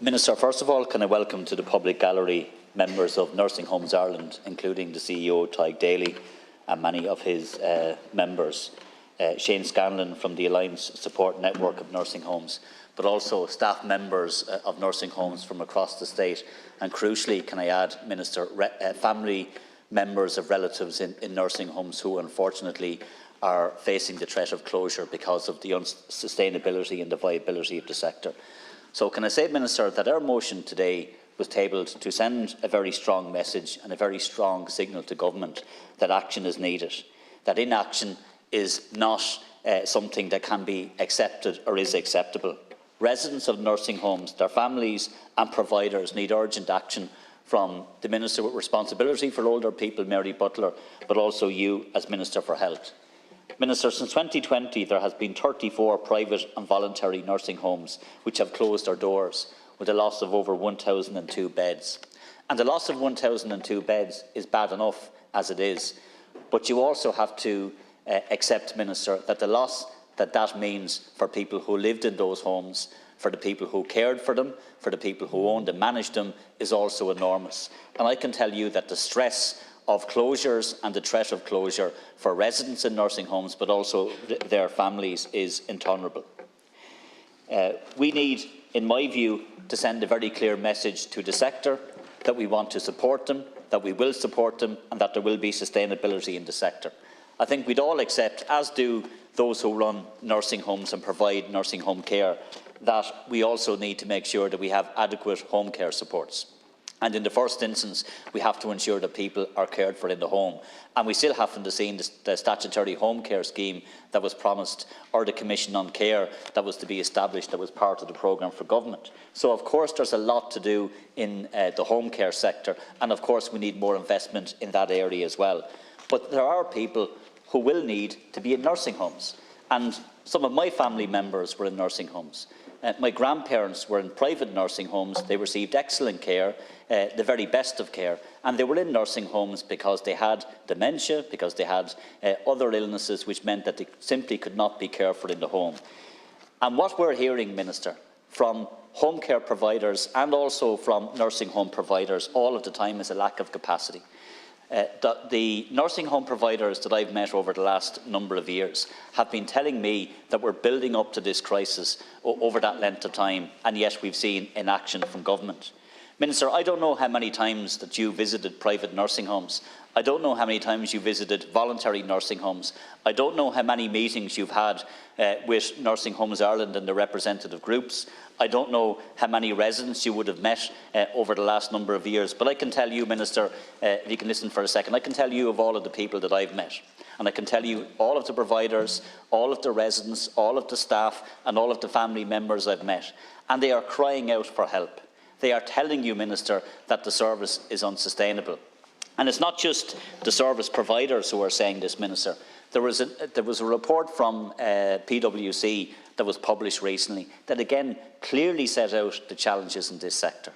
Minister, first of all, can I welcome to the public gallery members of Nursing Homes Ireland, including the CEO, Tyg Daly, and many of his members. Shane Scanlon from the Alliance Support Network of Nursing Homes, but also staff members of nursing homes from across the state. And crucially, can I add, Minister, family members of relatives in nursing homes who unfortunately are facing the threat of closure because of the unsustainability and the viability of the sector. So can I say, Minister, that our motion today was tabled to send a very strong message and a very strong signal to government that action is needed, that inaction is not something that can be accepted or is acceptable. Residents of nursing homes, their families and providers need urgent action from the Minister with responsibility for older people, Mary Butler, but also you as Minister for Health. Minister, since 2020 there has been 34 private and voluntary nursing homes which have closed their doors with a loss of over 1,002 beds. And the loss of 1,002 beds is bad enough as it is, but you also have to accept, Minister, that the loss that means for people who lived in those homes, for the people who cared for them, for the people who owned and managed them, is also enormous. And I can tell you that the stress of closures and the threat of closure for residents in nursing homes, but also their families, is intolerable. We need, in my view, to send a very clear message to the sector that we want to support them, that we will support them, and that there will be sustainability in the sector. I think we'd all accept, as do those who run nursing homes and provide nursing home care, that we also need to make sure that we have adequate home care supports. And in the first instance, we have to ensure that people are cared for in the home. And we still haven't seen the statutory home care scheme that was promised, or the Commission on Care that was to be established, that was part of the programme for government. So, of course, there's a lot to do in the home care sector, and of course we need more investment in that area as well. But there are people who will need to be in nursing homes. And some of my family members were in nursing homes. My grandparents were in private nursing homes. They received excellent care, the very best of care, and they were in nursing homes because they had dementia, because they had other illnesses which meant that they simply could not be cared for in the home. And what we're hearing, Minister, from home care providers and also from nursing home providers all of the time is a lack of capacity. The nursing home providers that I've met over the last number of years have been telling me that we're building up to this crisis over that length of time, and yet we've seen inaction from government. Minister, I don't know how many times that you visited private nursing homes. I don't know how many times you visited voluntary nursing homes. I don't know how many meetings you've had with Nursing Homes Ireland and the representative groups. I don't know how many residents you would have met over the last number of years. But I can tell you, Minister, if you can listen for a second, I can tell you of all of the people that I've met. And I can tell you all of the providers, all of the residents, all of the staff and all of the family members I've met. And they are crying out for help. They are telling you, Minister, that the service is unsustainable. And it's not just the service providers who are saying this, Minister. There was a report from PwC that was published recently that again clearly set out the challenges in this sector.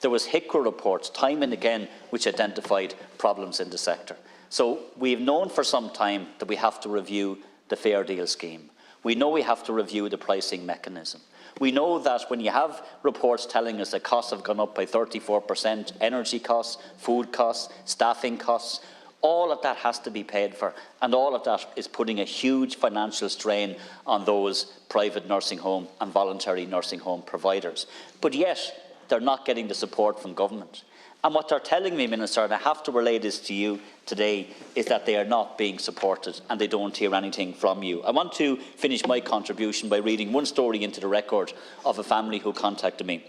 There was HICRA reports time and again which identified problems in the sector. So we've known for some time that we have to review the Fair Deal scheme. We know we have to review the pricing mechanism. We know that when you have reports telling us that costs have gone up by 34%, energy costs, food costs, staffing costs, all of that has to be paid for, and all of that is putting a huge financial strain on those private nursing home and voluntary nursing home providers. But yet, they're not getting the support from government. And what they're telling me, Minister, and I have to relay this to you today, is that they are not being supported and they don't hear anything from you. I want to finish my contribution by reading one story into the record of a family who contacted me.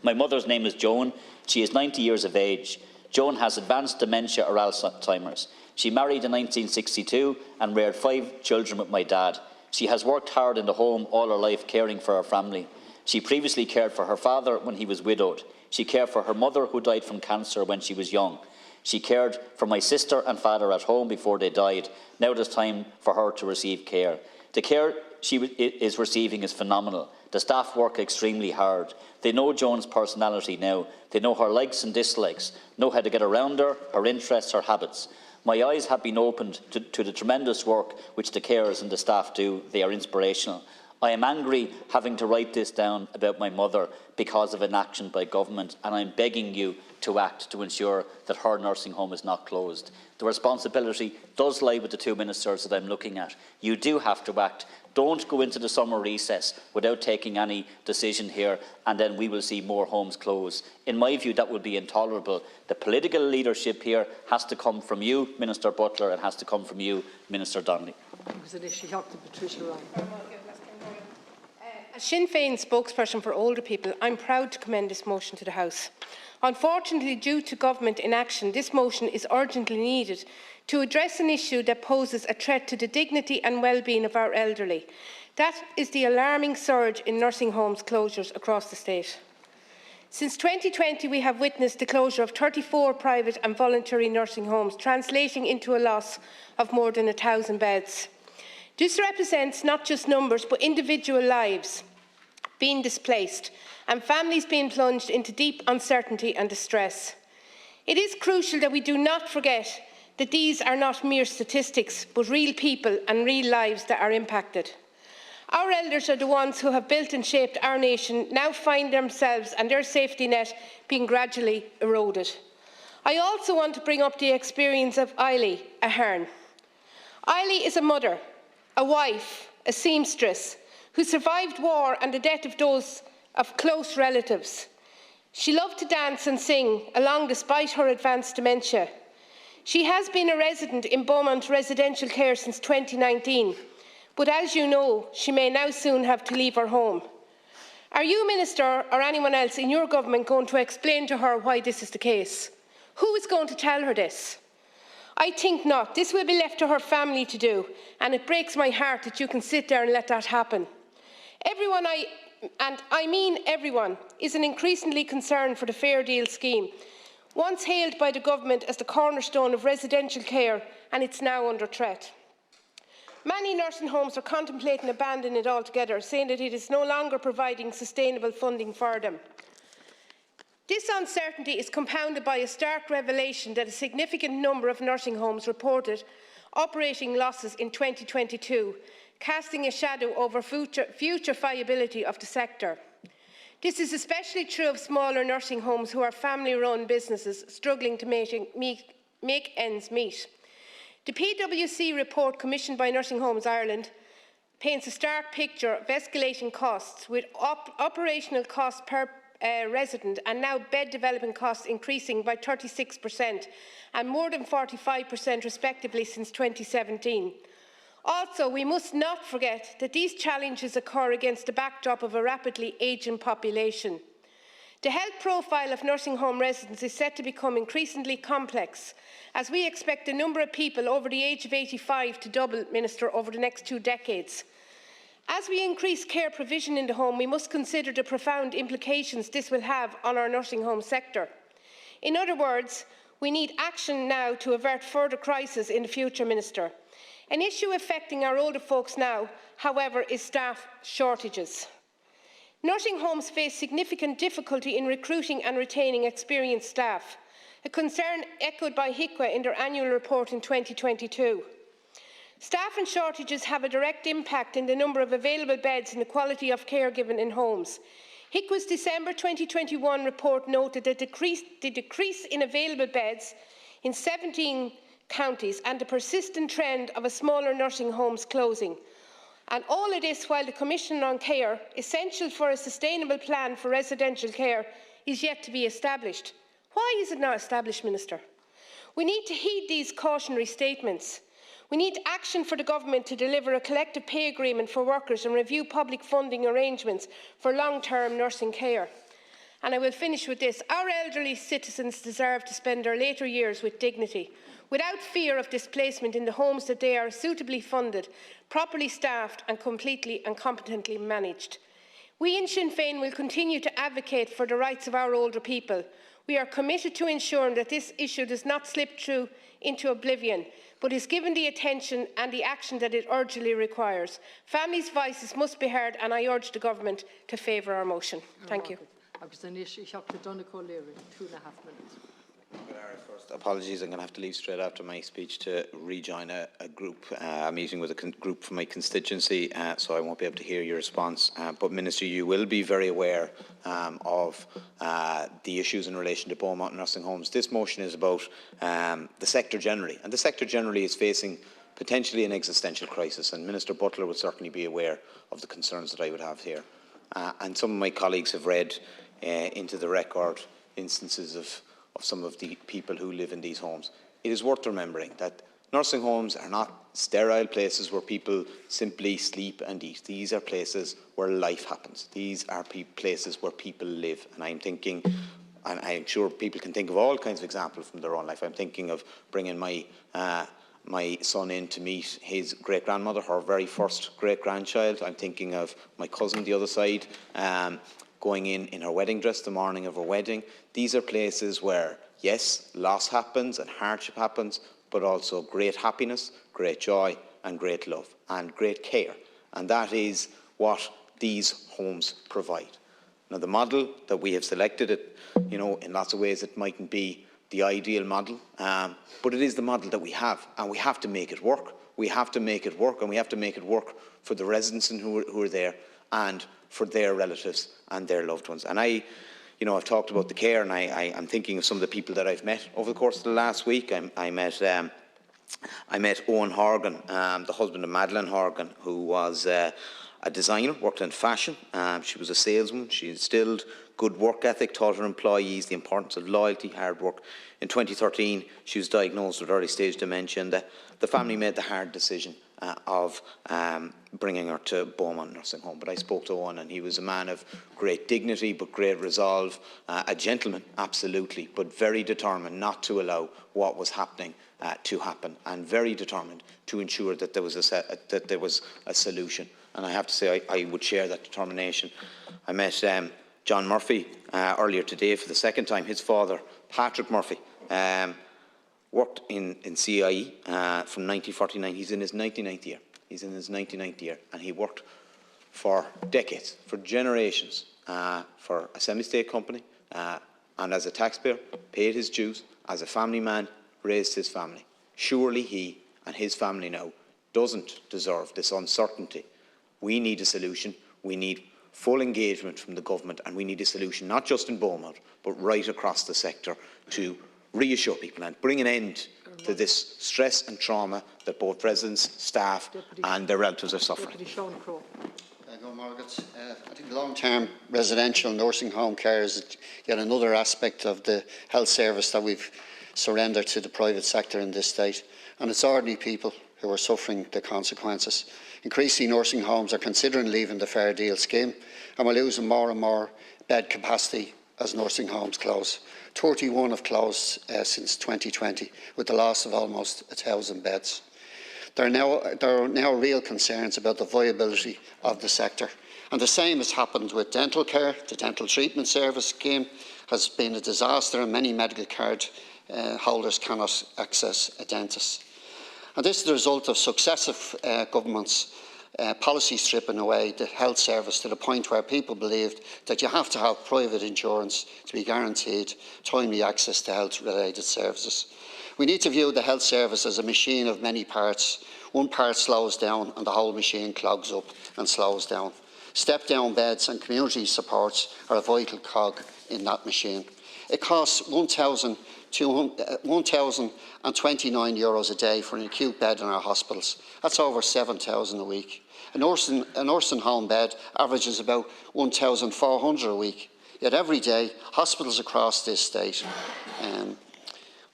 My mother's name is Joan. She is 90 years of age. Joan has advanced dementia or Alzheimer's. She married in 1962 and reared 5 children with my dad. She has worked hard in the home all her life, caring for her family. She previously cared for her father when he was widowed. She cared for her mother, who died from cancer when she was young. She cared for my sister and father at home before they died. Now it is time for her to receive care. The care she is receiving is phenomenal. The staff work extremely hard. They know Joan's personality now. They know her likes and dislikes, know how to get around her interests, her habits. My eyes have been opened to the tremendous work which the carers and the staff do. They are inspirational. I am angry having to write this down about my mother because of inaction by government, and I am begging you to act to ensure that her nursing home is not closed. The responsibility does lie with the two ministers that I'm looking at. You do have to act. Don't go into the summer recess without taking any decision here, and then we will see more homes close. In my view, that would be intolerable. The political leadership here has to come from you, Minister Butler, and has to come from you, Minister Donnelly. As Sinn Féin spokesperson for older people, I am proud to commend this motion to the House. Unfortunately, due to government inaction, this motion is urgently needed to address an issue that poses a threat to the dignity and well-being of our elderly. That is the alarming surge in nursing homes closures across the state. Since 2020, we have witnessed the closure of 34 private and voluntary nursing homes, translating into a loss of more than 1,000 beds. This represents not just numbers, but individual lives being displaced and families being plunged into deep uncertainty and distress. It is crucial that we do not forget that these are not mere statistics, but real people and real lives that are impacted. Our elders are the ones who have built and shaped our nation, now find themselves and their safety net being gradually eroded. I also want to bring up the experience of Eilidh Ahern. Eilidh is a mother, a wife, a seamstress, who survived war and the death of those of close relatives. She loved to dance and sing along despite her advanced dementia. She has been a resident in Beaumont residential care since 2019, but as you know, she may now soon have to leave her home. Are you, Minister, or anyone else in your government going to explain to her why this is the case? Who is going to tell her this? I think not. This will be left to her family to do, and it breaks my heart that you can sit there and let that happen. Everyone, and I mean everyone, is increasingly concerned for the Fair Deal scheme, once hailed by the government as the cornerstone of residential care, and it's now under threat. Many nursing homes are contemplating abandoning it altogether, saying that it is no longer providing sustainable funding for them. This uncertainty is compounded by a stark revelation that a significant number of nursing homes reported operating losses in 2022, casting a shadow over future viability of the sector. This is especially true of smaller nursing homes who are family-run businesses struggling to make ends meet. The PwC report commissioned by Nursing Homes Ireland paints a stark picture of escalating costs, with operational costs per resident and now bed development costs increasing by 36% and more than 45% respectively since 2017. Also, we must not forget that these challenges occur against the backdrop of a rapidly ageing population. The health profile of nursing home residents is set to become increasingly complex, as we expect the number of people over the age of 85 to double, Minister, over the next 2 decades. As we increase care provision in the home, we must consider the profound implications this will have on our nursing home sector. In other words, we need action now to avert further crisis in the future, Minister. An issue affecting our older folks now, however, is staff shortages. Nursing homes face significant difficulty in recruiting and retaining experienced staff, a concern echoed by HIQA in their annual report in 2022. Staffing shortages have a direct impact in the number of available beds and the quality of care given in homes. HIQA's December 2021 report noted the decrease in available beds in 17 counties and the persistent trend of a smaller nursing homes closing. And all of this while the Commission on Care, essential for a sustainable plan for residential care, is yet to be established. Why is it not established, Minister? We need to heed these cautionary statements. We need action for the government to deliver a collective pay agreement for workers and review public funding arrangements for long-term nursing care. And I will finish with this. Our elderly citizens deserve to spend their later years with dignity, without fear of displacement in the homes that they are suitably funded, properly staffed and completely and competently managed. We in Sinn Féin will continue to advocate for the rights of our older people. We are committed to ensuring that this issue does not slip through into oblivion, but is given the attention and the action that it urgently requires. Families' voices must be heard, and I urge the Government to favour our motion. Thank you. Apologies, I'm going to have to leave straight after my speech to rejoin a meeting with a group from my constituency, so I won't be able to hear your response. But Minister, you will be very aware of the issues in relation to Beaumont nursing homes. This motion is about the sector generally, and the sector generally is facing potentially an existential crisis, and Minister Butler would certainly be aware of the concerns that I would have here. And some of my colleagues have read into the record instances of some of the people who live in these homes. It is worth remembering that nursing homes are not sterile places where people simply sleep and eat. These are places where life happens. These are places where people live. And I'm thinking, and I'm sure people can think of all kinds of examples from their own life. I'm thinking of bringing my son in to meet his great-grandmother, her very first great-grandchild. I'm thinking of my cousin the other side, going in her wedding dress the morning of her wedding. These are places where, yes, loss happens and hardship happens, but also great happiness, great joy and great love and great care. And that is what these homes provide. Now, the model that we have selected, in lots of ways it mightn't be the ideal model, but it is the model that we have, and we have to make it work. We have to make it work, and we have to make it work for the residents who are there and for their relatives and their loved ones. And I've talked about the care, and I'm thinking of some of the people that I've met over the course of the last week. I met Owen Horgan, the husband of Madeleine Horgan, who was a designer, worked in fashion. She was a saleswoman. She instilled good work ethic, taught her employees the importance of loyalty, hard work. In 2013, she was diagnosed with early-stage dementia, and the family made the hard decision of bringing her to Beaumont Nursing Home. But I spoke to Owen, and he was a man of great dignity but great resolve, a gentleman, absolutely, but very determined not to allow what was happening to happen, and very determined to ensure that there was a solution. And I have to say, I would share that determination. I met John Murphy earlier today for the second time. His father, Patrick Murphy, worked in CIE from 1949. He's in his 99th year. He's in his 99th year, and he worked for decades, for generations, for a semi-state company, and as a taxpayer, paid his dues, as a family man, raised his family. Surely he and his family now doesn't deserve this uncertainty. We need a solution. We need full engagement from the government, and we need a solution not just in Beaumont, but right across the sector to reassure people and bring an end to this stress and trauma that both residents, staff and their relatives are suffering. I think long-term residential nursing home care is yet another aspect of the health service that we've surrendered to the private sector in this state, and it's ordinary people who are suffering the consequences. Increasingly, nursing homes are considering leaving the Fair Deal scheme, and we're losing more and more bed capacity as nursing homes close. 31 have closed since 2020, with the loss of almost 1,000 beds. There are now real concerns about the viability of the sector, and the same has happened with dental care. The dental treatment service scheme has been a disaster, and many medical card holders cannot access a dentist. And this is the result of successive governments' policy stripping away the health service to the point where people believed that you have to have private insurance to be guaranteed timely access to health-related services. We need to view the health service as a machine of many parts. One part slows down and the whole machine clogs up and slows down. Step-down beds and community supports are a vital cog in that machine. It costs €1,029 a day for an acute bed in our hospitals. That's over €7,000 a week. A nursing home bed averages about €1,400 a week. Yet every day, hospitals across this state,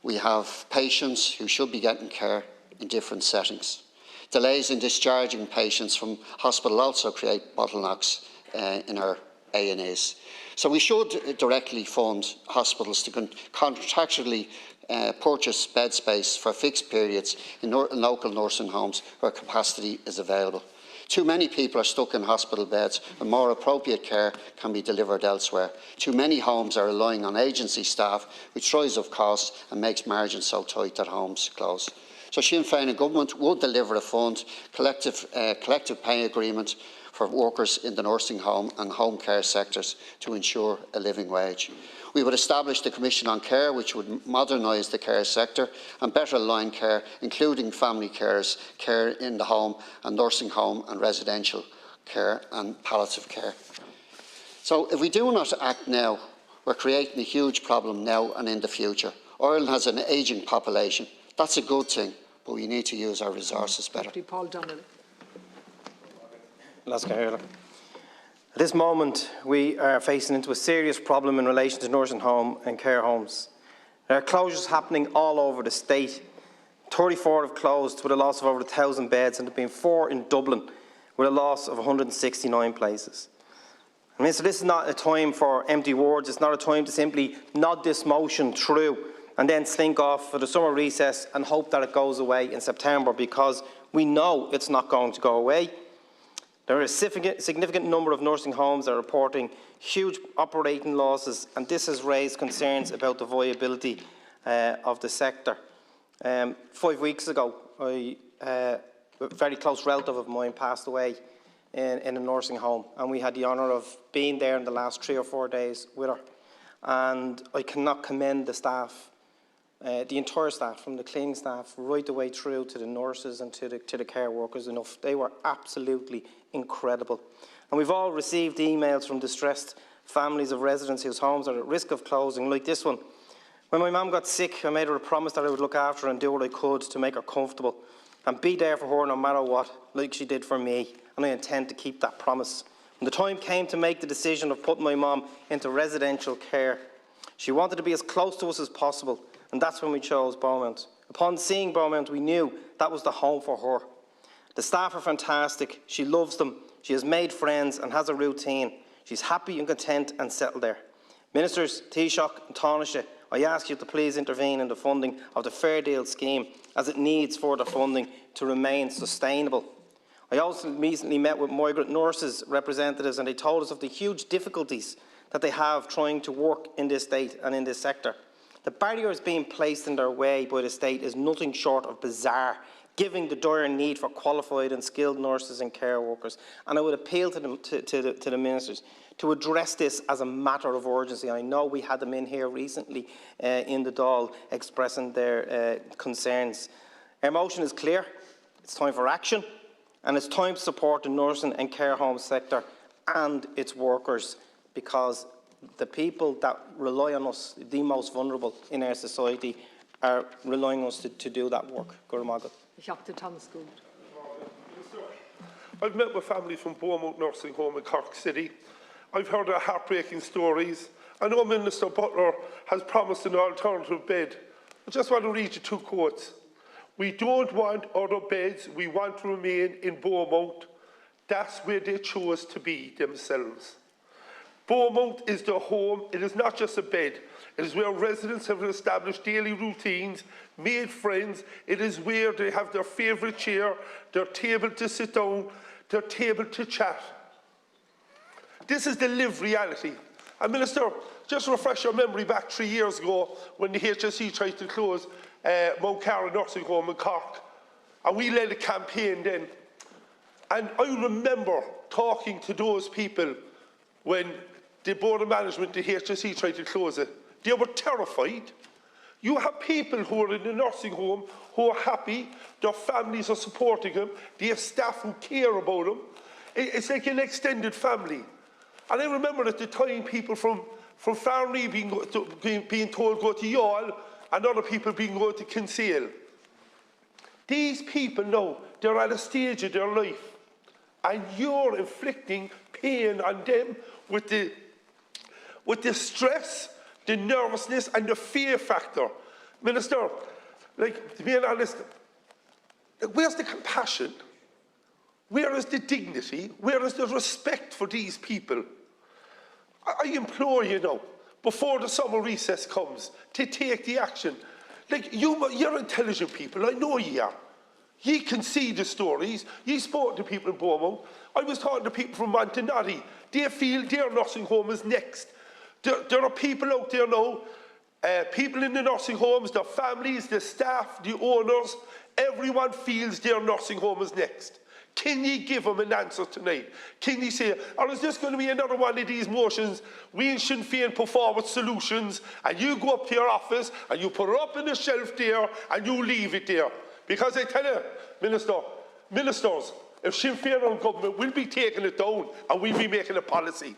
we have patients who should be getting care in different settings. Delays in discharging patients from hospital also create bottlenecks in our A&Es. So we should directly fund hospitals to contractually purchase bed space for fixed periods in local nursing homes where capacity is available. Too many people are stuck in hospital beds and more appropriate care can be delivered elsewhere. Too many homes are relying on agency staff, which drives up costs and makes margins so tight that homes close. So Sinn Féin and government would deliver a fund, collective pay agreement for workers in the nursing home and home care sectors to ensure a living wage. We would establish the Commission on Care, which would modernise the care sector and better align care, including family carers, care in the home and nursing home and residential care and palliative care. So if we do not act now, we're creating a huge problem now and in the future. Ireland has an ageing population. That's a good thing, but we need to use our resources better. At this moment, we are facing into a serious problem in relation to nursing home and care homes. There are closures happening all over the state. 34 have closed with a loss of over 1,000 beds, and there have been 4 in Dublin with a loss of 169 places. I mean, so this is not a time for empty words. It's not a time to simply nod this motion through and then slink off for the summer recess and hope that it goes away in September, because we know it's not going to go away. There are a significant number of nursing homes that are reporting huge operating losses, and this has raised concerns about the viability of the sector. 5 weeks ago, a very close relative of mine passed away in a nursing home, and we had the honour of being there in the last 3 or 4 days with her. And I cannot commend the staff, the entire staff, from the cleaning staff right the way through to the nurses and to the care workers enough. They were absolutely incredible. And we've all received emails from distressed families of residents whose homes are at risk of closing, like this one. When my mum got sick, I made her a promise that I would look after her and do what I could to make her comfortable and be there for her no matter what, like she did for me, and I intend to keep that promise. When the time came to make the decision of putting my mum into residential care, she wanted to be as close to us as possible, and that's when we chose Beaumont. Upon seeing Beaumont, we knew that was the home for her. The staff are fantastic. She loves them. She has made friends and has a routine. She's happy and content and settled there. Ministers Taoiseach and Taoiseach, I ask you to please intervene in the funding of the Fair Deal scheme, as it needs further funding to remain sustainable. I also recently met with migrant nurses representatives, and they told us of the huge difficulties that they have trying to work in this state and in this sector. The barriers being placed in their way by the state is nothing short of bizarre, given the dire need for qualified and skilled nurses and care workers. And I would appeal to the ministers to address this as a matter of urgency. I know we had them in here recently in the Dáil expressing their concerns. Our motion is clear. It's time for action, and it's time to support the nursing and care home sector and its workers, because the people that rely on us, the most vulnerable in our society, are relying on us to do that work. I've met with families from Beaumont Nursing Home in Cork City. I've heard their heartbreaking stories. I know Minister Butler has promised an alternative bed. I just want to read you 2 quotes. "We don't want other beds. We want to remain in Beaumont. That's where they chose to be themselves." Beaumont is their home. It is not just a bed. It is where residents have established daily routines, made friends. It is where they have their favourite chair, their table to sit down, their table to chat. This is the lived reality. And Minister, just refresh your memory back 3 years ago when the HSE tried to close Mount Cara Nursing Home in Cork. And we led a campaign then. And I remember talking to those people when the Board of Management, the HSE, tried to close it. They were terrified. You have people who are in the nursing home who are happy, their families are supporting them, they have staff who care about them. It's like an extended family. And I remember at the time people from Farnley being told go to Youghal, and other people being going to Kinsale. These people now, they're at a stage of their life, and you're inflicting pain on them with the stress, the nervousness and the fear factor. Minister, like, to be honest, where's the compassion? Where is the dignity? Where is the respect for these people? I implore you now, before the summer recess comes, to take the action. Like, you're intelligent people, I know you are. You can see the stories. You spoke to people in Beaumont. I was talking to people from Montanari. They feel their nursing home is next. There are people out there now, people in the nursing homes, their families, the staff, the owners, everyone feels their nursing home is next. Can you give them an answer tonight? Can you say, or is this going to be another one of these motions? We in Sinn Féin put forward solutions, and you go up to your office and you put it up on the shelf there and you leave it there. Because I tell you, ministers, if Sinn Féin are in government, we'll be taking it down and we'll be making a policy.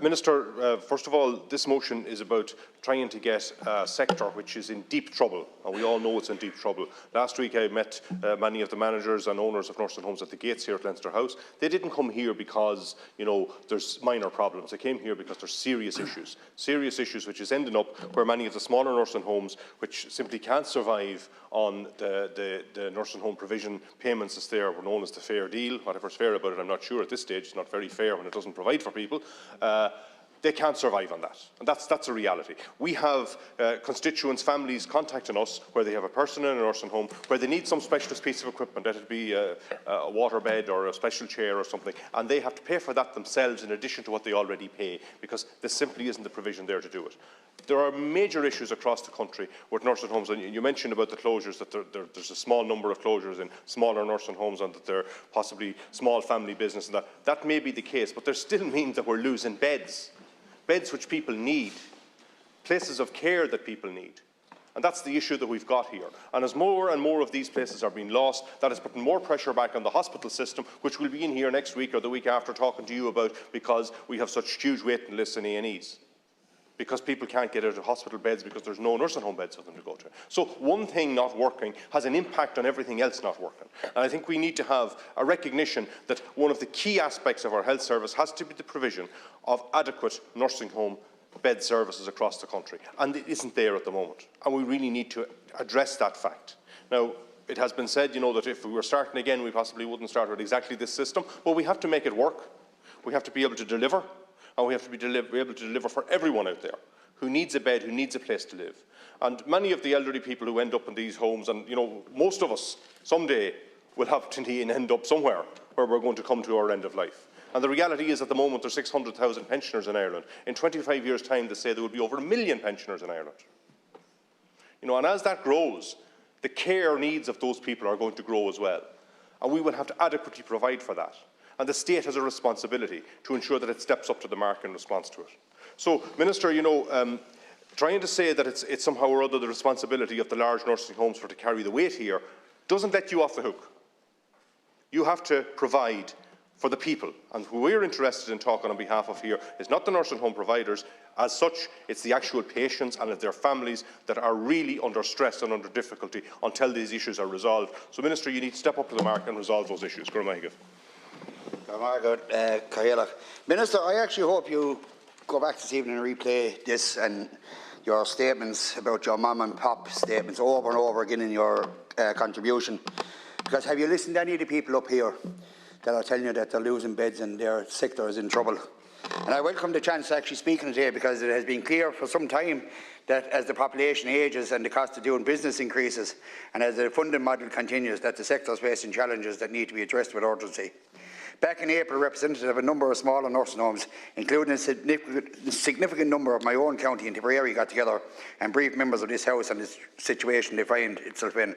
Minister, first of all, this motion is about trying to get a sector which is in deep trouble, and we all know it's in deep trouble. Last week I met many of the managers and owners of nursing homes at the gates here at Leinster House. They didn't come here because, you know, there's minor problems. They came here because there's serious issues which is ending up where many of the smaller nursing homes, which simply can't survive on the nursing home provision payments that's there, were known as the fair deal. Whatever's fair about it, I'm not sure at this stage. It's not very fair when it doesn't provide for people. They can't survive on that, and that's a reality. We have constituents, families contacting us where they have a person in a nursing home where they need some specialist piece of equipment, that it be a water bed or a special chair or something, and they have to pay for that themselves in addition to what they already pay, because there simply isn't the provision there to do it. There are major issues across the country with nursing homes, and you mentioned about the closures, that there's a small number of closures in smaller nursing homes and that they're possibly small family business, and that may be the case, but there still means that we're losing beds which people need, places of care that people need. And that's the issue that we've got here. And as more and more of these places are being lost, that is putting more pressure back on the hospital system, which we'll be in here next week or the week after talking to you about, because we have such huge waiting lists in A&Es. Because people can't get out of hospital beds because there's no nursing home beds for them to go to. So one thing not working has an impact on everything else not working. And I think we need to have a recognition that one of the key aspects of our health service has to be the provision of adequate nursing home bed services across the country. And it isn't there at the moment. And we really need to address that fact. Now, it has been said, you know, that if we were starting again, we possibly wouldn't start with exactly this system, but we have to make it work. We have to be able to deliver. And we have to be able to deliver for everyone out there who needs a bed, who needs a place to live. And many of the elderly people who end up in these homes, and you know, most of us someday will have to end up somewhere where we're going to come to our end of life. And the reality is, at the moment, there's 600,000 pensioners in Ireland. In 25 years' time, they say there will be over 1 million pensioners in Ireland. You know, and as that grows, the care needs of those people are going to grow as well. And we will have to adequately provide for that. And the state has a responsibility to ensure that it steps up to the mark in response to it. So, Minister, you know, trying to say that it's somehow or other the responsibility of the large nursing homes to carry the weight here doesn't let you off the hook. You have to provide for the people. And who we're interested in talking on behalf of here is not the nursing home providers. As such, it's the actual patients and their families that are really under stress and under difficulty until these issues are resolved. So, Minister, you need to step up to the mark and resolve those issues. Minister, I actually hope you go back this evening and replay this and your statements about your mum and pop statements over and over again in your contribution. Because have you listened to any of the people up here that are telling you that they're losing beds and their sector is in trouble? And I welcome the chance to actually speaking today, because it has been clear for some time that as the population ages and the cost of doing business increases, and as the funding model continues, that the sector is facing challenges that need to be addressed with urgency. Back in April, representatives of a number of smaller nursing homes, including a significant number of my own county in Tipperary, got together and briefed members of this House on the situation they find itself in.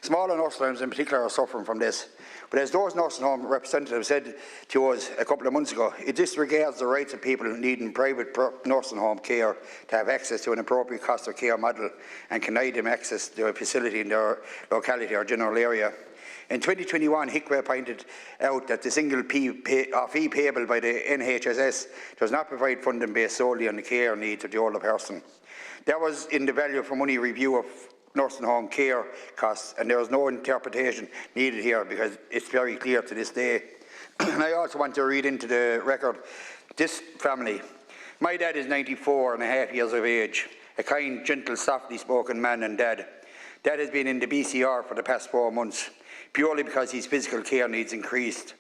Smaller nursing homes in particular are suffering from this. But as those nursing home representatives said to us a couple of months ago, it disregards the rights of people needing private nursing home care to have access to an appropriate cost of care model and can deny them access to a facility in their locality or general area. In 2021, HICWA pointed out that the single fee payable by the NHSS does not provide funding based solely on the care needs of the older person. That was in the value for money review of nursing home care costs, and there is no interpretation needed here because it's very clear to this day. And I also want to read into the record this family. My dad is 94 and a half years of age, a kind, gentle, softly spoken man and dad. Dad has been in the BCR for the past 4 months, purely because his physical care needs increased.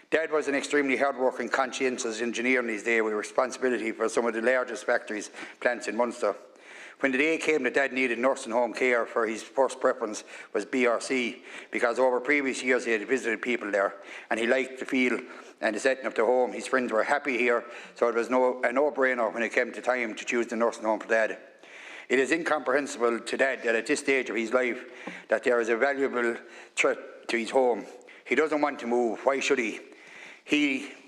Dad was an extremely hard-working, conscientious engineer in his day with responsibility for some of the largest factories, plants in Munster. When the day came that Dad needed nursing home care, for his first preference was BRC, because over previous years he had visited people there, and he liked the feel and the setting of the home. His friends were happy here, so it was a no-brainer when it came to time to choose the nursing home for Dad. It is incomprehensible to Dad that at this stage of his life that there is a valuable threat to his home. He doesn't want to move. Why should he?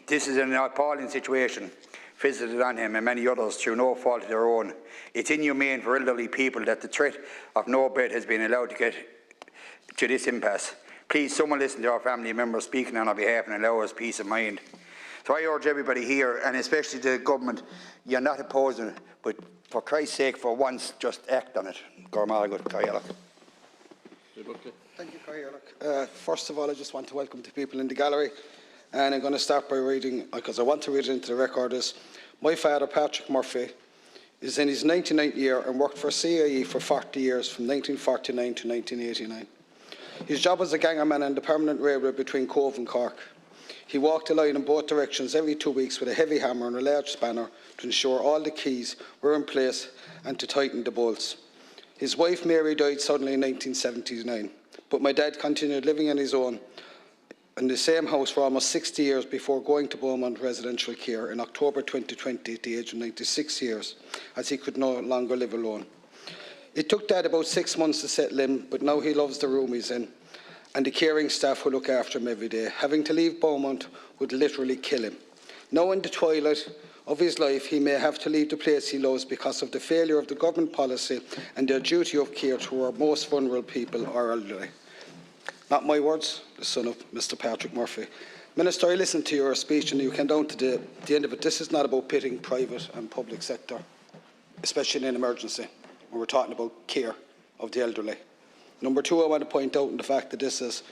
This is an appalling situation visited on him and many others through no fault of their own. It's inhumane for elderly people that the threat of no bed has been allowed to get to this impasse. Please, someone listen to our family members speaking on our behalf and allow us peace of mind. So I urge everybody here, and especially the government, you're not opposing it, but for Christ's sake, for once, just act on it. Thank you, Cahill. First of all, I just want to welcome the people in the gallery, and I'm going to start by reading, because I want to read it into the record, is my father, Patrick Murphy, is in his 99th year and worked for CIE for 40 years, from 1949 to 1989. His job was a gangerman on the permanent railway between Cove and Cork. He walked the line in both directions every 2 weeks with a heavy hammer and a large spanner to ensure all the keys were in place and to tighten the bolts. His wife Mary died suddenly in 1979, but my dad continued living on his own in the same house for almost 60 years before going to Beaumont residential care in October 2020 at the age of 96 years, as he could no longer live alone. It took Dad about 6 months to settle in, but now he loves the room he's in and the caring staff who look after him every day. Having to leave Beaumont would literally kill him. Now in the twilight of his life, he may have to leave the place he loves because of the failure of the government policy and their duty of care to our most vulnerable people, our elderly. Not my words, the son of Mr. Patrick Murphy. Minister, I listened to your speech and you came down to the end of it. This is not about pitting private and public sector, especially in an emergency, when we're talking about care of the elderly. Number two, I want to point out in the fact that this is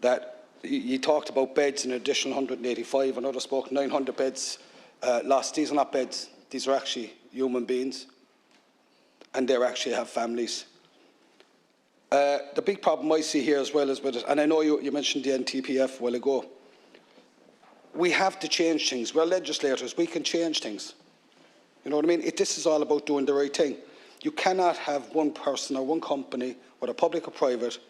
that you talked about beds, an additional 185, and others spoke 900 beds lost. These are not beds, these are actually human beings, and they actually have families. The big problem I see here as well is with it, and I know you mentioned the NTPF a while ago, we have to change things. We're legislators, we can change things. You know what I mean? This is all about doing the right thing. You cannot have one person or one company, whether public or private,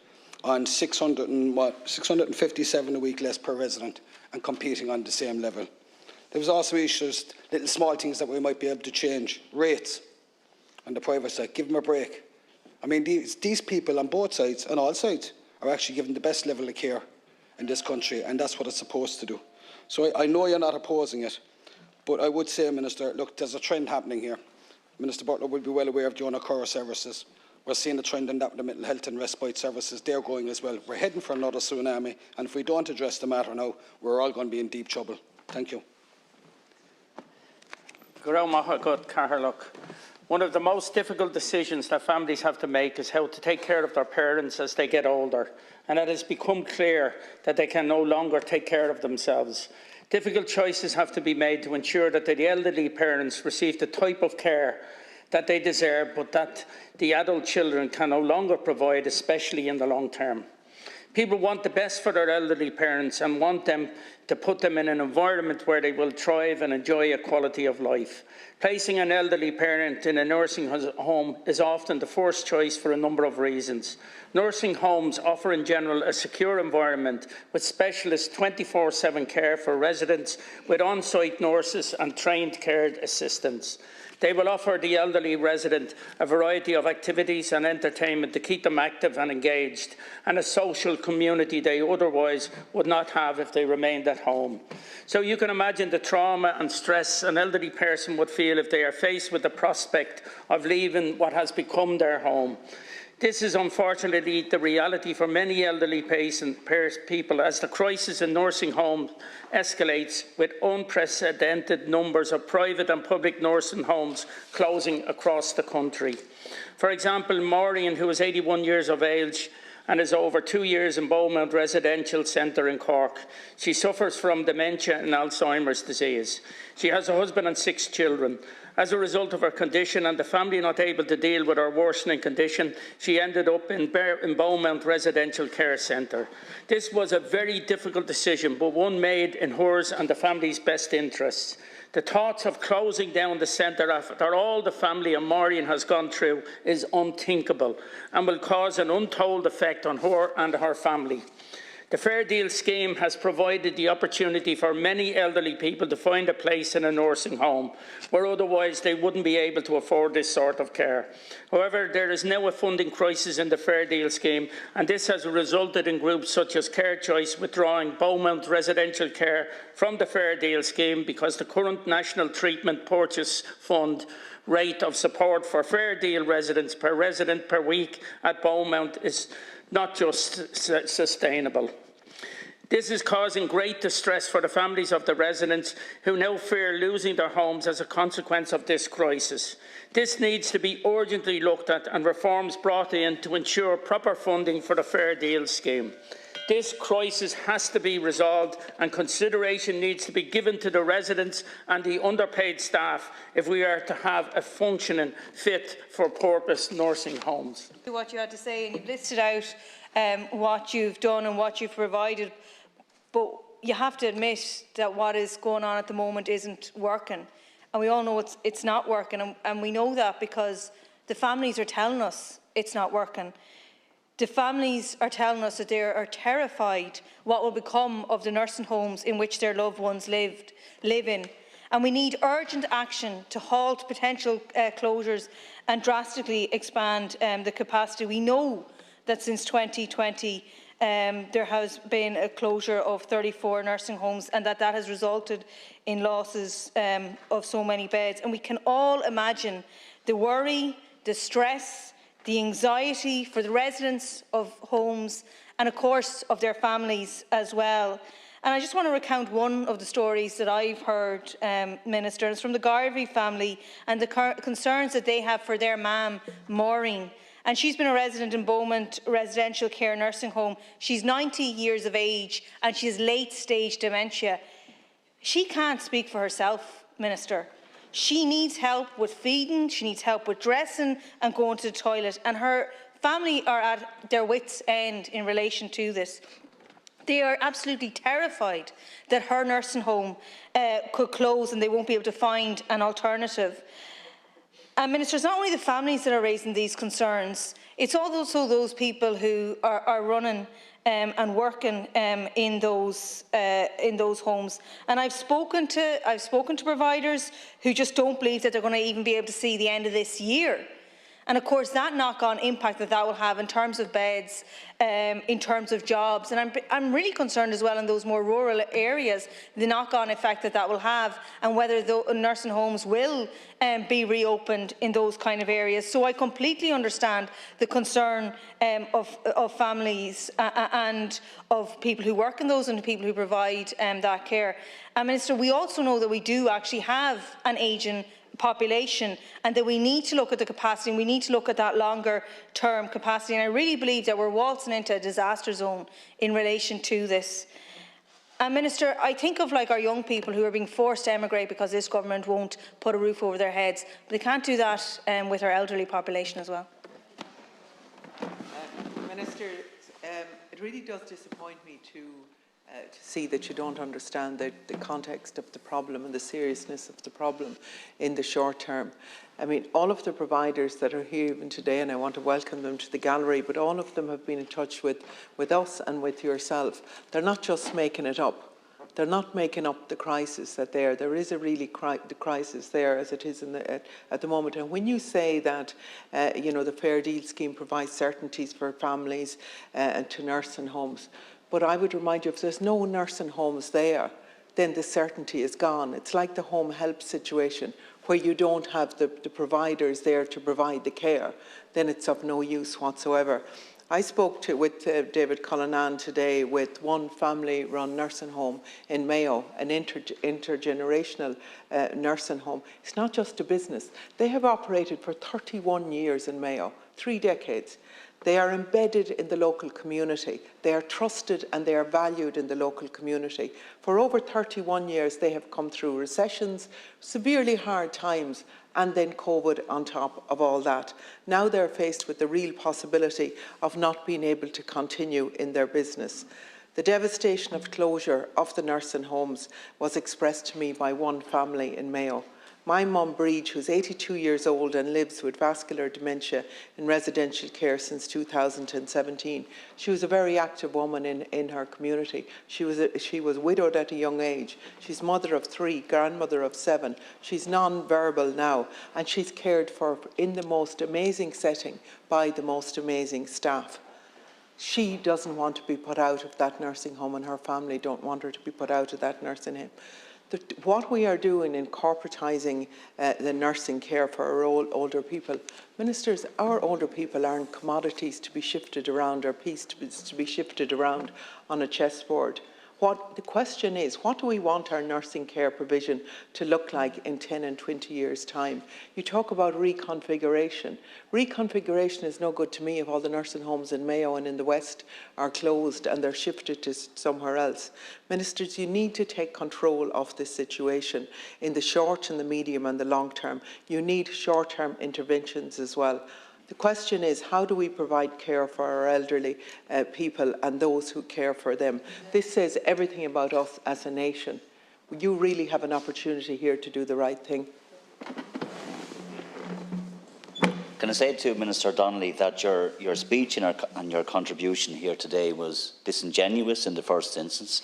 on 657 a week less per resident and competing on the same level. There was also issues, little small things that we might be able to change. Rates on the private side, give them a break. I mean, these people on both sides, on all sides, are actually given the best level of care in this country, and that's what it's supposed to do. So I know you're not opposing it, but I would say, Minister, look, there's a trend happening here. Minister Butler will be well aware of Jonah Cora services. We're seeing a trend in that with the mental health and respite services. They're going as well. We're heading for another tsunami, and if we don't address the matter now, we're all going to be in deep trouble. Thank you. One of the most difficult decisions that families have to make is how to take care of their parents as they get older, and it has become clear that they can no longer take care of themselves. Difficult choices have to be made to ensure that the elderly parents receive the type of care that they deserve, but that the adult children can no longer provide, especially in the long term. People want the best for their elderly parents and want them to put them in an environment where they will thrive and enjoy a quality of life. Placing an elderly parent in a nursing home is often the first choice for a number of reasons. Nursing homes offer in general a secure environment with specialist 24/7 care for residents with on-site nurses and trained care assistants. They will offer the elderly resident a variety of activities and entertainment to keep them active and engaged, and a social community they otherwise would not have if they remained at home. So you can imagine the trauma and stress an elderly person would feel if they are faced with the prospect of leaving what has become their home. This is unfortunately the reality for many elderly people as the crisis in nursing homes escalates, with unprecedented numbers of private and public nursing homes closing across the country. For example, Maureen, who is 81 years of age and is over 2 years in Beaumont Residential Centre in Cork. She suffers from dementia and Alzheimer's disease. She has a husband and 6 children. As a result of her condition and the family not able to deal with her worsening condition, she ended up in Beaumont Residential Care Centre. This was a very difficult decision, but one made in hers and the family's best interests. The thoughts of closing down the centre after all the family and Maureen has gone through is unthinkable and will cause an untold effect on her and her family. The Fair Deal scheme has provided the opportunity for many elderly people to find a place in a nursing home, where otherwise they wouldn't be able to afford this sort of care. However, there is now a funding crisis in the Fair Deal scheme, and this has resulted in groups such as Care Choice withdrawing Beaumont residential care from the Fair Deal scheme because the current National Treatment Purchase Fund rate of support for Fair Deal residents per resident per week at Beaumont is not just sustainable. This is causing great distress for the families of the residents who now fear losing their homes as a consequence of this crisis. This needs to be urgently looked at and reforms brought in to ensure proper funding for the Fair Deal scheme. This crisis has to be resolved, and consideration needs to be given to the residents and the underpaid staff if we are to have a functioning, fit-for-purpose nursing homes. What you had to say, and you've listed out what you've done and what you've provided, but you have to admit that what is going on at the moment isn't working. And we all know it's not working, and we know that because the families are telling us it's not working. The families are telling us that they are terrified what will become of the nursing homes in which their loved ones live in. And we need urgent action to halt potential closures and drastically expand the capacity. We know that since 2020 there has been a closure of 34 nursing homes, and that has resulted in losses of so many beds. And we can all imagine the worry, the stress, the anxiety for the residents of homes and, of course, of their families as well. And I just want to recount one of the stories that I've heard, Minister. It's from the Garvey family and the concerns that they have for their mum, Maureen. And she's been a resident in Beaumont Residential Care Nursing Home. She's 90 years of age and she has late-stage dementia. She can't speak for herself, Minister. She needs help with feeding, she needs help with dressing and going to the toilet, and her family are at their wits' end in relation to this. They are absolutely terrified that her nursing home could close and they won't be able to find an alternative. And Minister, it's not only the families that are raising these concerns, it's also those people who are running and working in those homes. And I've spoken to providers who just don't believe that they're going to even be able to see the end of this year. And of course, that knock-on impact that will have in terms of beds, in terms of jobs. And I'm really concerned as well in those more rural areas, the knock-on effect that will have, and whether the nursing homes will be reopened in those kind of areas. So I completely understand the concern of families and of people who work in those and the people who provide that care. And Minister, we also know that we do actually have an ageing population, and that we need to look at the capacity, and we need to look at that longer term capacity. And I really believe that we're waltzing into a disaster zone in relation to this. And Minister, I think of our young people who are being forced to emigrate because this government won't put a roof over their heads, but they can't do that with our elderly population as well. Minister, it really does disappoint me to see that you don't understand the context of the problem and the seriousness of the problem in the short term. I mean, all of the providers that are here even today, and I want to welcome them to the gallery, but all of them have been in touch with us and with yourself. They're not just making it up. They're not making up the crisis that there is a really the crisis there as it is at the moment. And when you say that, the Fair Deal scheme provides certainties for families and to nursing homes, but I would remind you, if there's no nursing homes there, then the certainty is gone. It's like the home help situation, where you don't have the providers there to provide the care, then it's of no use whatsoever. I spoke with David Cullinan today with one family-run nursing home in Mayo, an intergenerational nursing home. It's not just a business. They have operated for 31 years in Mayo, 3 decades. They are embedded in the local community. They are trusted and they are valued in the local community. For over 31 years, they have come through recessions, severely hard times, and then COVID on top of all that. Now they're faced with the real possibility of not being able to continue in their business. The devastation of closure of the nursing homes was expressed to me by one family in Mayo. My mum, Breed, who's 82 years old and lives with vascular dementia in residential care since 2017, she was a very active woman in her community. She was widowed at a young age. She's mother of 3, grandmother of 7. She's non-verbal now, and she's cared for in the most amazing setting by the most amazing staff. She doesn't want to be put out of that nursing home, and her family don't want her to be put out of that nursing home. What we are doing in corporatising the nursing care for our older people, ministers, our older people aren't commodities to be shifted around or pieces to be shifted around on a chessboard. What the question is, what do we want our nursing care provision to look like in 10 and 20 years' time? You talk about reconfiguration. Reconfiguration is no good to me if all the nursing homes in Mayo and in the West are closed and they're shifted to somewhere else. Ministers, you need to take control of this situation in the short and the medium and the long term. You need short-term interventions as well. The question is, how do we provide care for our elderly people and those who care for them? This says everything about us as a nation. You really have an opportunity here to do the right thing. Can I say to Minister Donnelly that your speech and your contribution here today was disingenuous in the first instance.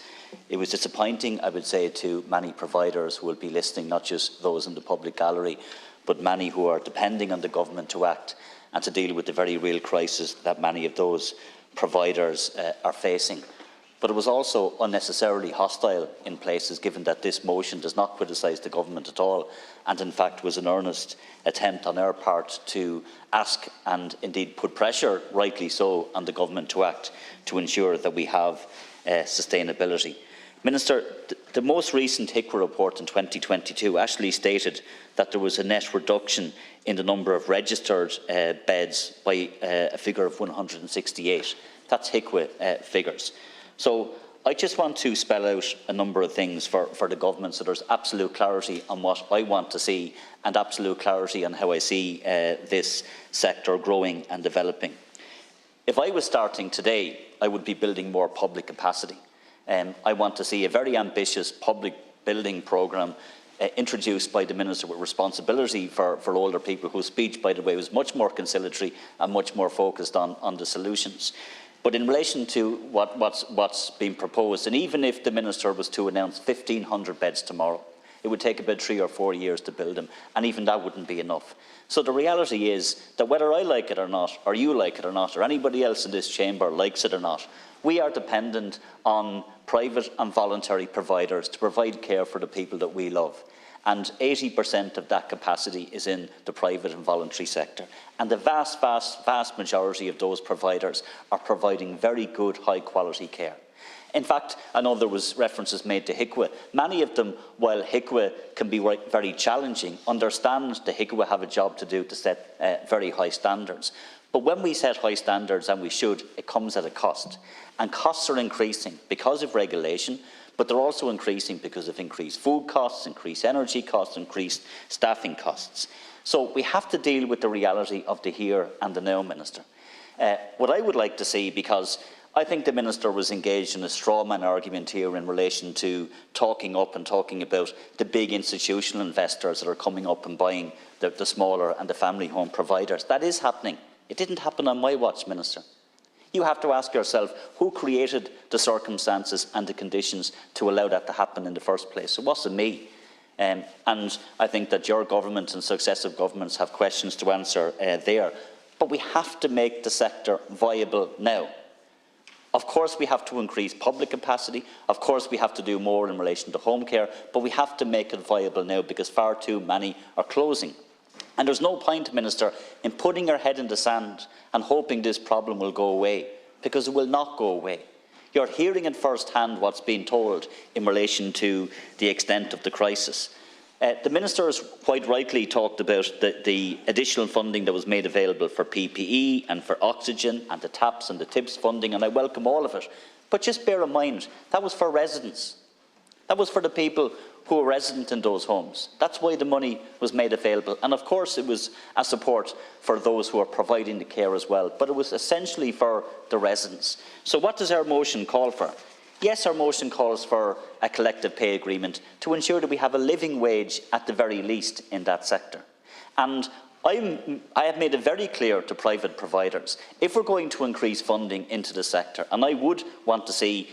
It was disappointing, I would say, to many providers who will be listening, not just those in the public gallery, but many who are depending on the government to act and to deal with the very real crisis that many of those providers are facing. But it was also unnecessarily hostile in places, given that this motion does not criticise the government at all, and in fact was an earnest attempt on our part to ask and indeed put pressure, rightly so, on the government to act to ensure that we have sustainability. Minister, the most recent HICWA report in 2022 actually stated that there was a net reduction in the number of registered beds by a figure of 168. That's HICWA figures. So I just want to spell out a number of things for the government so there's absolute clarity on what I want to see and absolute clarity on how I see this sector growing and developing. If I was starting today, I would be building more public capacity. I want to see a very ambitious public building programme introduced by the Minister with responsibility for older people, whose speech, by the way, was much more conciliatory and much more focused on the solutions. But in relation to what's being proposed, and even if the Minister was to announce 1,500 beds tomorrow, it would take about 3 or 4 years to build them, and even that wouldn't be enough. So the reality is that whether I like it or not, or you like it or not, or anybody else in this chamber likes it or not, we are dependent on private and voluntary providers to provide care for the people that we love. And 80% of that capacity is in the private and voluntary sector. And the vast, vast, vast majority of those providers are providing very good, high-quality care. In fact, I know there was references made to HICWA. Many of them, while HICWA can be very challenging, understand that HICWA have a job to do to set very high standards. But when we set high standards, and we should, it comes at a cost. And costs are increasing because of regulation, but they're also increasing because of increased food costs, increased energy costs, increased staffing costs. So we have to deal with the reality of the here and the now, Minister. What I would like to see, because I think the Minister was engaged in a strawman argument here in relation to talking up and talking about the big institutional investors that are coming up and buying the smaller and the family home providers. That is happening. It didn't happen on my watch, Minister. You have to ask yourself, who created the circumstances and the conditions to allow that to happen in the first place? It wasn't me. And I think that your government and successive governments have questions to answer there. But we have to make the sector viable now. Of course, we have to increase public capacity. Of course, we have to do more in relation to home care. But we have to make it viable now, because far too many are closing. And there's no point, Minister, in putting your head in the sand and hoping this problem will go away, because it will not go away. You're hearing at first hand what's being told in relation to the extent of the crisis. The Minister has quite rightly talked about the additional funding that was made available for PPE and for oxygen and the TAPS and the TIPS funding, and I welcome all of it. But just bear in mind, that was for residents. That was for the people who are resident in those homes. That's why the money was made available. And of course it was a support for those who are providing the care as well. But it was essentially for the residents. So what does our motion call for? Yes, our motion calls for a collective pay agreement to ensure that we have a living wage at the very least in that sector. And I have made it very clear to private providers, if we're going to increase funding into the sector, and I would want to see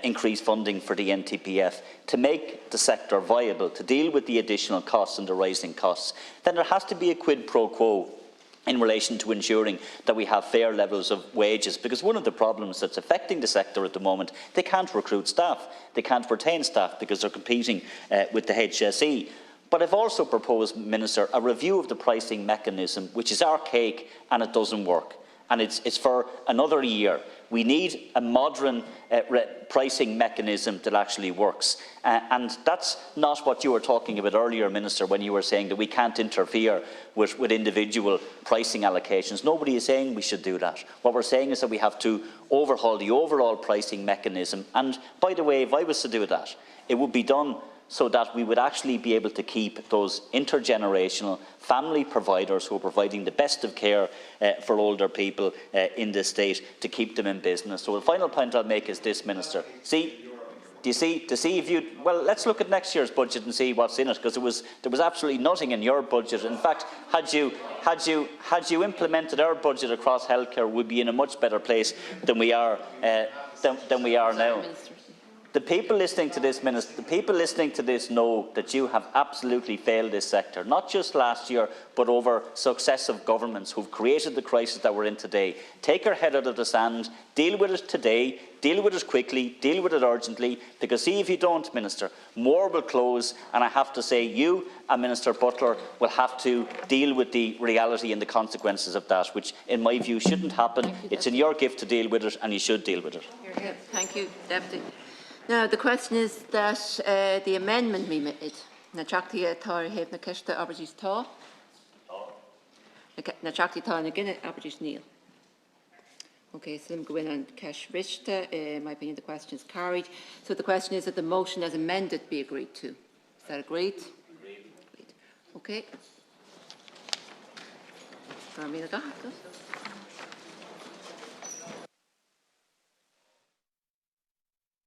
increased funding for the NTPF to make the sector viable, to deal with the additional costs and the rising costs, then there has to be a quid pro quo in relation to ensuring that we have fair levels of wages, because one of the problems that's affecting the sector at the moment, they can't recruit staff, they can't retain staff because they're competing with the HSE. But I've also proposed, Minister, a review of the pricing mechanism, which is archaic and it doesn't work. And it's for another year. We need a modern pricing mechanism that actually works. And that's not what you were talking about earlier, Minister, when you were saying that we can't interfere with individual pricing allocations. Nobody is saying we should do that. What we're saying is that we have to overhaul the overall pricing mechanism. And by the way, if I was to do that, it would be done so that we would actually be able to keep those intergenerational family providers who are providing the best of care for older people in this state, to keep them in business. So the final point I'll make is this, Minister. Well, let's look at next year's budget and see what's in it, because there was absolutely nothing in your budget. In fact, had you implemented our budget across healthcare, we'd be in a much better place than we are now. The people listening to this, Minister, the people listening to this know that you have absolutely failed this sector, not just last year, but over successive governments who've created the crisis that we're in today. Take your head out of the sand, deal with it today, deal with it quickly, deal with it urgently, because see, if you don't, Minister, more will close, and I have to say you and Minister Butler will have to deal with the reality and the consequences of that, which in my view shouldn't happen. It's in your gift to deal with it, and you should deal with it. Thank you, Deputy. Now, the question is that the amendment we made, na chakti tar have na keshta aberjis ta, na chakti tar na gine aberjis neil. Okay, so I'm going on cash rishta. In my opinion, the question is carried. So the question is that the motion as amended be agreed to. Is that agreed? Agreed. Okay.